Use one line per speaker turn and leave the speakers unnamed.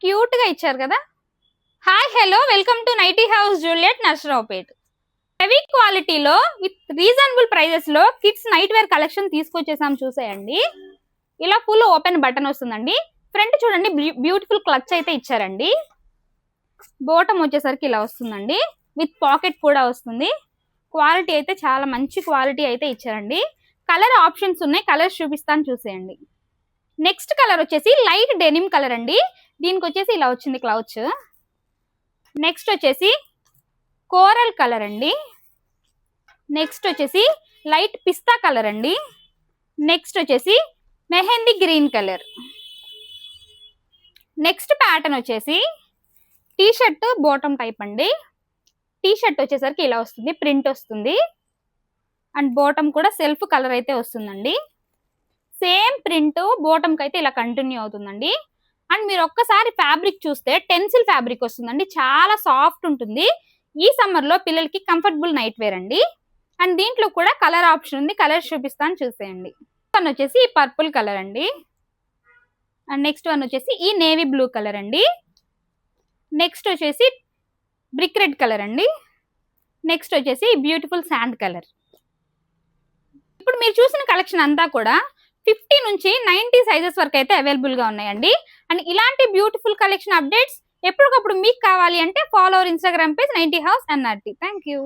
Cute గా ఇచ్చారు కదా. Hi hello welcome to nighty house Juliet Narasaraopet. Heavy క్వాలిటీలో విత్ రీజనబుల్ ప్రైజెస్ లో కిడ్స్ నైట్ వేర్ కలెక్షన్ తీసుకొచ్చేసాం చూసేయండి. ఇలా ఫుల్ ఓపెన్ బటన్ వస్తుందండి. ఫ్రంట్ చూడండి బ్యూటిఫుల్ క్లచ్ అయితే ఇచ్చారండి. బోటం వచ్చేసరికి ఇలా వస్తుందండి, విత్ పాకెట్ కూడా వస్తుంది. క్వాలిటీ అయితే చాలా మంచి క్వాలిటీ అయితే ఇచ్చారండి. కలర్ ఆప్షన్స్ ఉన్నాయి, కలర్స్ చూపిస్తాను చూసేయండి. నెక్స్ట్ కలర్ వచ్చేసి లైట్ డెనిమ్ కలర్ అండి. దీనికి వచ్చేసి ఇలా వచ్చింది క్లౌచ్. నెక్స్ట్ వచ్చేసి కోరల్ కలర్ అండి. నెక్స్ట్ వచ్చేసి లైట్ పిస్తా కలర్ అండి. నెక్స్ట్ వచ్చేసి mehndi green colour. Next pattern వచ్చేసి టీ షర్ట్ బాటమ్ టైప్ అండి. టీ షర్ట్ వచ్చేసరికి ఇలా వస్తుంది, ప్రింట్ వస్తుంది. అండ్ బాటమ్ కూడా సెల్ఫ్ కలర్ అయితే వస్తుందండి. సేమ్ ప్రింట్ బాటమ్కి అయితే ఇలా కంటిన్యూ అవుతుందండి. అండ్ మీరు ఒక్కసారి ఫ్యాబ్రిక్ చూస్తే టెన్సిల్ ఫ్యాబ్రిక్ వస్తుందండి, చాలా సాఫ్ట్ ఉంటుంది. ఈ సమ్మర్ లో పిల్లలకి కంఫర్టబుల్ నైట్ వేర్ అండి. అండ్ దీంట్లో కూడా కలర్ ఆప్షన్ ఉంది, కలర్స్ చూపిస్తాను చూసేయండి. వన్ వచ్చేసి పర్పుల్ కలర్ అండి. అండ్ నెక్స్ట్ వన్ వచ్చేసి ఈ నేవీ బ్లూ కలర్ అండి. నెక్స్ట్ వచ్చేసి బ్రిక్ రెడ్ కలర్ అండి. నెక్స్ట్ వచ్చేసి బ్యూటిఫుల్ శాండ్ కలర్. ఇప్పుడు మీరు చూసిన కలెక్షన్ అంతా కూడా 50 నుంచి 90 సైజెస్ వరకు అయితే అవైలబుల్ గా ఉన్నాయండి. అండ్ ఇలాంటి బ్యూటిఫుల్ కలెక్షన్ అప్డేట్స్ ఎప్పటికప్పుడు మీకు కావాలి అంటే follow our Instagram page nighty house NRT. Thank you.